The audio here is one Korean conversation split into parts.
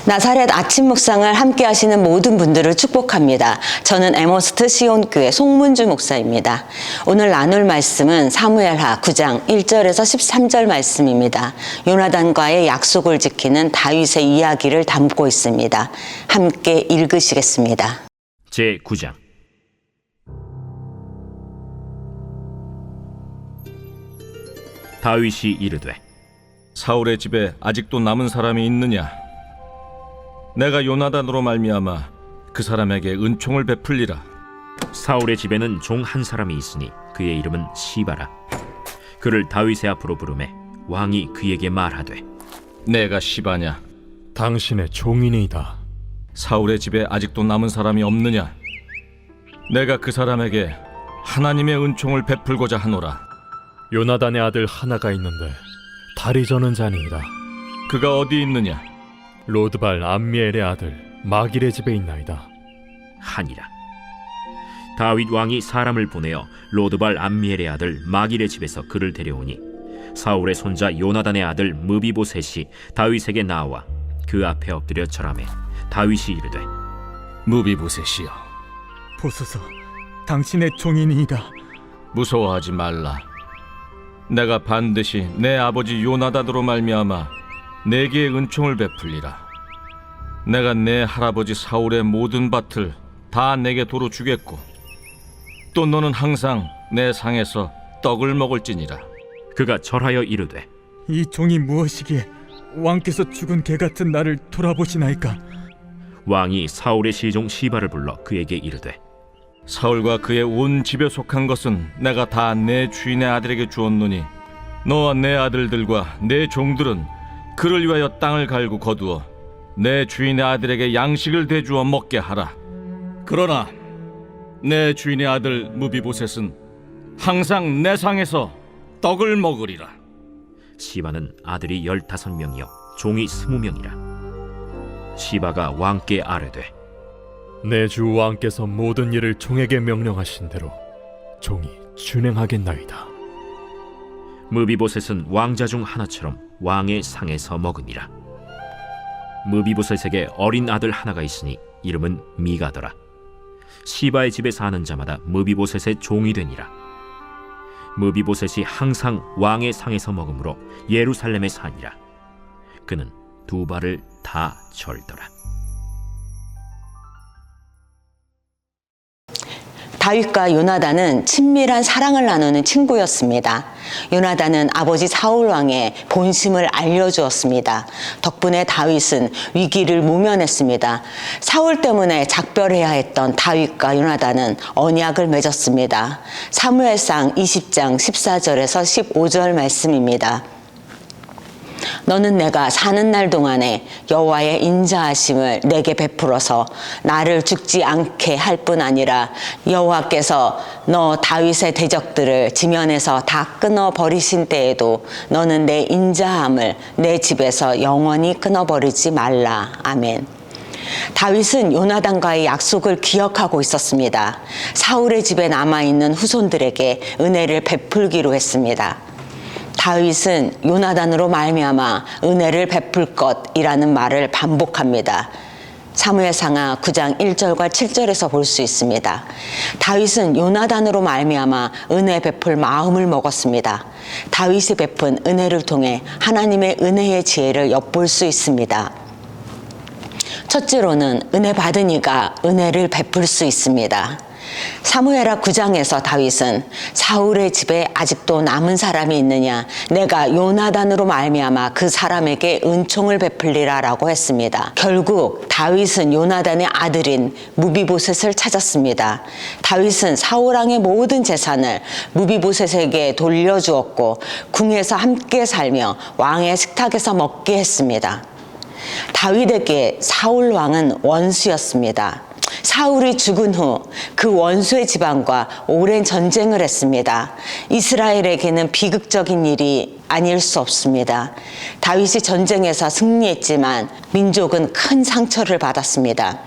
나사렛 아침 묵상을 함께 하시는 모든 분들을 축복합니다. 저는 에머스트 시온교회 송문주 목사입니다. 오늘 나눌 말씀은 사무엘하 9장 1절에서 13절 말씀입니다. 요나단과의 약속을 지키는 다윗의 이야기를 담고 있습니다. 함께 읽으시겠습니다. 제9장. 다윗이 이르되, 사울의 집에 아직도 남은 사람이 있느냐? 내가 요나단으로 말미암아 그 사람에게 은총을 베풀리라. 사울의 집에는 종 한 사람이 있으니 그의 이름은 시바라. 그를 다윗의 앞으로 부르매 왕이 그에게 말하되, 내가 시바냐? 당신의 종이니이다. 사울의 집에 아직도 남은 사람이 없느냐? 내가 그 사람에게 하나님의 은총을 베풀고자 하노라. 요나단의 아들 하나가 있는데 다리 저는 자니이다. 그가 어디 있느냐? 로드발 암미엘의 아들 마길의 집에 있나이다. 하니라. 다윗 왕이 사람을 보내어 로드발 암미엘의 아들 마길의 집에서 그를 데려오니 사울의 손자 요나단의 아들 무비보셋이 다윗에게 나와 그 앞에 엎드려 절하매 다윗이 이르되, 무비보셋이여, 보소서, 당신의 종이니이다. 무서워하지 말라. 내가 반드시 내 아버지 요나단으로 말미암아 내게 은총을 베풀리라. 내가 내 할아버지 사울의 모든 밭을 다 내게 도로 주겠고 또 너는 항상 내 상에서 떡을 먹을지니라. 그가 절하여 이르되, 이 종이 무엇이기에 왕께서 죽은 개 같은 나를 돌아보시나이까? 왕이 사울의 시종 시바를 불러 그에게 이르되, 사울과 그의 온 집에 속한 것은 내가 다 내 주인의 아들에게 주었노니 너와 내 아들들과 내 종들은 그를 위하여 땅을 갈고 거두어 내 주인의 아들에게 양식을 대주어 먹게 하라. 그러나 내 주인의 아들 무비보셋은 항상 내 상에서 떡을 먹으리라. 시바는 아들이 15명이요 종이 20명이라. 시바가 왕께 아뢰되, 내 주 왕께서 모든 일을 종에게 명령하신 대로 종이 준행하겠나이다. 무비보셋은 왕자 중 하나처럼 왕의 상에서 먹으니라. 무비보셋에게 어린 아들 하나가 있으니 이름은 미가더라. 시바의 집에 사는 자마다 무비보셋의 종이 되니라. 무비보셋이 항상 왕의 상에서 먹으므로 예루살렘에 사니라. 그는 두 발을 다 절더라. 다윗과 요나단은 친밀한 사랑을 나누는 친구였습니다. 요나단은 아버지 사울 왕의 본심을 알려주었습니다. 덕분에 다윗은 위기를 모면했습니다. 사울 때문에 작별해야 했던 다윗과 요나단은 언약을 맺었습니다. 사무엘상 20장 14절에서 15절 말씀입니다. 너는 내가 사는 날 동안에 여호와의 인자하심을 내게 베풀어서 나를 죽지 않게 할 뿐 아니라 여호와께서 너 다윗의 대적들을 지면에서 다 끊어 버리신 때에도 너는 내 인자함을 내 집에서 영원히 끊어 버리지 말라. 아멘. 다윗은 요나단과의 약속을 기억하고 있었습니다. 사울의 집에 남아있는 후손들에게 은혜를 베풀기로 했습니다. 다윗은 요나단으로 말미암아 은혜를 베풀 것이라는 말을 반복합니다. 사무엘상하 9장 1절과 7절에서 볼 수 있습니다. 다윗은 요나단으로 말미암아 은혜 베풀 마음을 먹었습니다. 다윗이 베푼 은혜를 통해 하나님의 은혜의 지혜를 엿볼 수 있습니다. 첫째로는 은혜 받은 이가 은혜를 베풀 수 있습니다. 사무엘하 9장에서 다윗은 사울의 집에 아직도 남은 사람이 있느냐, 내가 요나단으로 말미암아 그 사람에게 은총을 베풀리라 라고 했습니다. 결국 다윗은 요나단의 아들인 무비보셋을 찾았습니다. 다윗은 사울왕의 모든 재산을 무비보셋에게 돌려주었고 궁에서 함께 살며 왕의 식탁에서 먹게 했습니다. 다윗에게 사울왕은 원수였습니다. 사울이 죽은 후 그 원수의 지방과 오랜 전쟁을 했습니다. 이스라엘에게는 비극적인 일이 아닐 수 없습니다. 다윗이 전쟁에서 승리했지만 민족은 큰 상처를 받았습니다.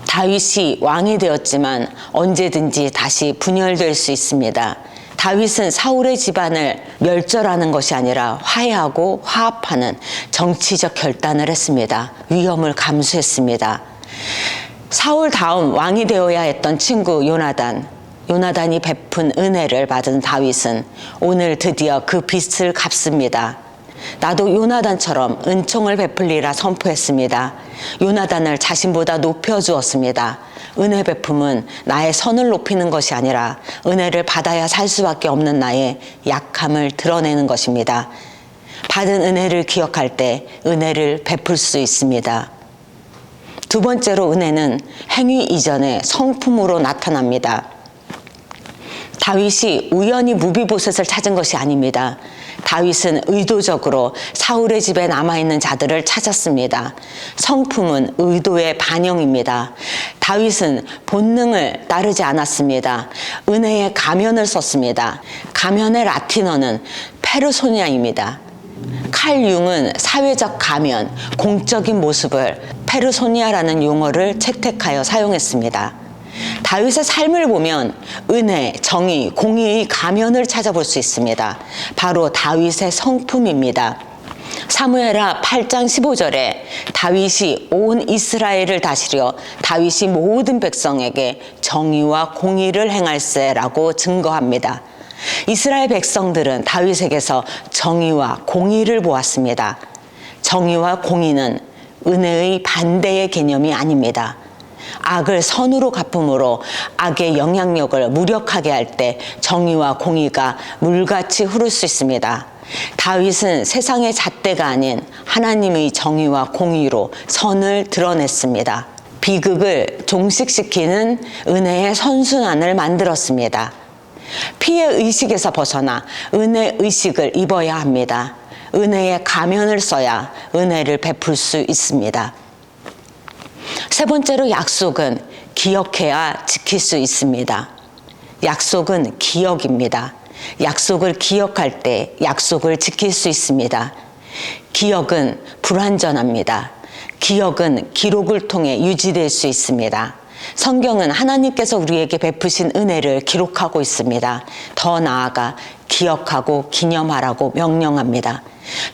다윗이 왕이 되었지만 언제든지 다시 분열될 수 있습니다. 다윗은 사울의 집안을 멸절하는 것이 아니라 화해하고 화합하는 정치적 결단을 했습니다. 위험을 감수했습니다. 사울 다음 왕이 되어야 했던 친구 요나단이 베푼 은혜를 받은 다윗은 오늘 드디어 그 빚을 갚습니다. 나도 요나단처럼 은총을 베풀리라 선포했습니다. 요나단을 자신보다 높여주었습니다. 은혜 베품은 나의 선을 높이는 것이 아니라 은혜를 받아야 살 수밖에 없는 나의 약함을 드러내는 것입니다. 받은 은혜를 기억할 때 은혜를 베풀 수 있습니다. 두 번째로 은혜는 행위 이전에 성품으로 나타납니다. 다윗이 우연히 무비보셋을 찾은 것이 아닙니다. 다윗은 의도적으로 사울의 집에 남아있는 자들을 찾았습니다. 성품은 의도의 반영입니다. 다윗은 본능을 따르지 않았습니다. 은혜의 가면을 썼습니다. 가면의 라틴어는 페르소니아입니다. 칼 융은 사회적 가면, 공적인 모습을 페르소니아라는 용어를 채택하여 사용했습니다. 다윗의 삶을 보면 은혜, 정의, 공의의 가면을 찾아볼 수 있습니다. 바로 다윗의 성품입니다. 사무엘하 8장 15절에 다윗이 온 이스라엘을 다스려 다윗이 모든 백성에게 정의와 공의를 행할세라고 증거합니다. 이스라엘 백성들은 다윗에게서 정의와 공의를 보았습니다. 정의와 공의는 은혜의 반대의 개념이 아닙니다. 악을 선으로 갚음으로 악의 영향력을 무력하게 할 때 정의와 공의가 물같이 흐를 수 있습니다. 다윗은 세상의 잣대가 아닌 하나님의 정의와 공의로 선을 드러냈습니다. 비극을 종식시키는 은혜의 선순환을 만들었습니다. 피해 의식에서 벗어나 은혜 의식을 입어야 합니다. 은혜의 가면을 써야 은혜를 베풀 수 있습니다. 세 번째로 약속은 기억해야 지킬 수 있습니다. 약속은 기억입니다. 약속을 기억할 때 약속을 지킬 수 있습니다. 기억은 불완전합니다. 기억은 기록을 통해 유지될 수 있습니다. 성경은 하나님께서 우리에게 베푸신 은혜를 기록하고 있습니다. 더 나아가 기억하고 기념하라고 명령합니다.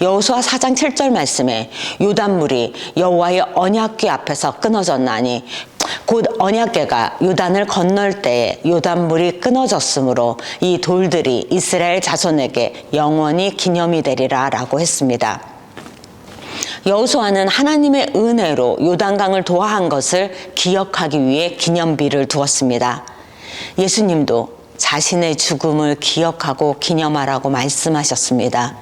여호수아 4장 7절 말씀에 요단물이 여호와의 언약궤 앞에서 끊어졌나니 곧 언약궤가 요단을 건널 때에 요단물이 끊어졌으므로 이 돌들이 이스라엘 자손에게 영원히 기념이 되리라 라고 했습니다. 여호수아는 하나님의 은혜로 요단강을 도하한 것을 기억하기 위해 기념비를 두었습니다. 예수님도 자신의 죽음을 기억하고 기념하라고 말씀하셨습니다.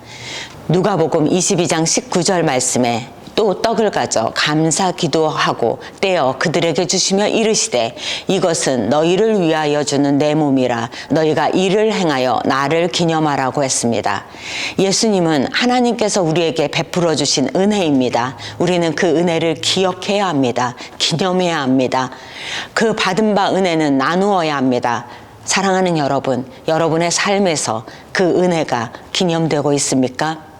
누가복음 22장 19절 말씀에 또 떡을 가져 감사 기도하고 떼어 그들에게 주시며 이르시되 이것은 너희를 위하여 주는 내 몸이라 너희가 이를 행하여 나를 기념하라고 했습니다. 예수님은 하나님께서 우리에게 베풀어 주신 은혜입니다. 우리는 그 은혜를 기억해야 합니다. 기념해야 합니다. 그 받은 바 은혜는 나누어야 합니다. 사랑하는 여러분, 여러분의 삶에서 그 은혜가 기념되고 있습니까?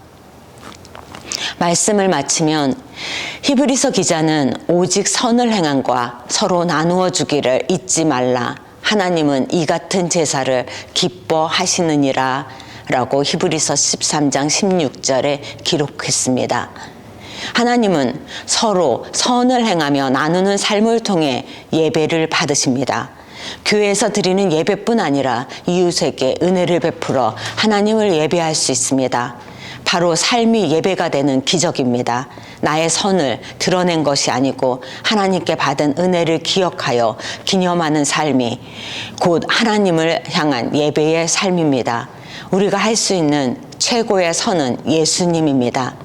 말씀을 마치면 히브리서 기자는 오직 선을 행함과 서로 나누어 주기를 잊지 말라. 하나님은 이 같은 제사를 기뻐하시느니라 라고 히브리서 13장 16절에 기록했습니다. 하나님은 서로 선을 행하며 나누는 삶을 통해 예배를 받으십니다. 교회에서 드리는 예배뿐 아니라 이웃에게 은혜를 베풀어 하나님을 예배할 수 있습니다. 바로 삶이 예배가 되는 기적입니다. 나의 선을 드러낸 것이 아니고 하나님께 받은 은혜를 기억하여 기념하는 삶이 곧 하나님을 향한 예배의 삶입니다. 우리가 할 수 있는 최고의 선은 예수님입니다.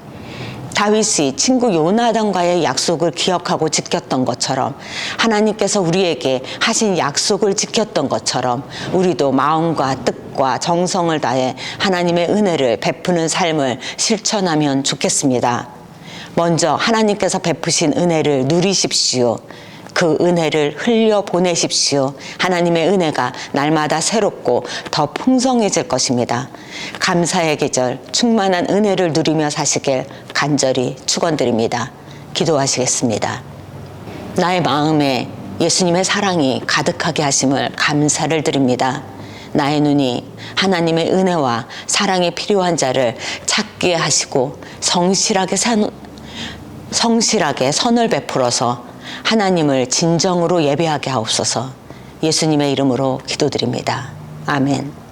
다윗이 친구 요나단과의 약속을 기억하고 지켰던 것처럼 하나님께서 우리에게 하신 약속을 지켰던 것처럼 우리도 마음과 뜻과 정성을 다해 하나님의 은혜를 베푸는 삶을 실천하면 좋겠습니다. 먼저 하나님께서 베푸신 은혜를 누리십시오. 그 은혜를 흘려보내십시오. 하나님의 은혜가 날마다 새롭고 더 풍성해질 것입니다. 감사의 계절, 충만한 은혜를 누리며 사시길 간절히 축원드립니다. 기도하시겠습니다. 나의 마음에 예수님의 사랑이 가득하게 하심을 감사를 드립니다. 나의 눈이 하나님의 은혜와 사랑에 필요한 자를 찾게 하시고 성실하게 선을 베풀어서 하나님을 진정으로 예배하게 하옵소서. 예수님의 이름으로 기도드립니다. 아멘.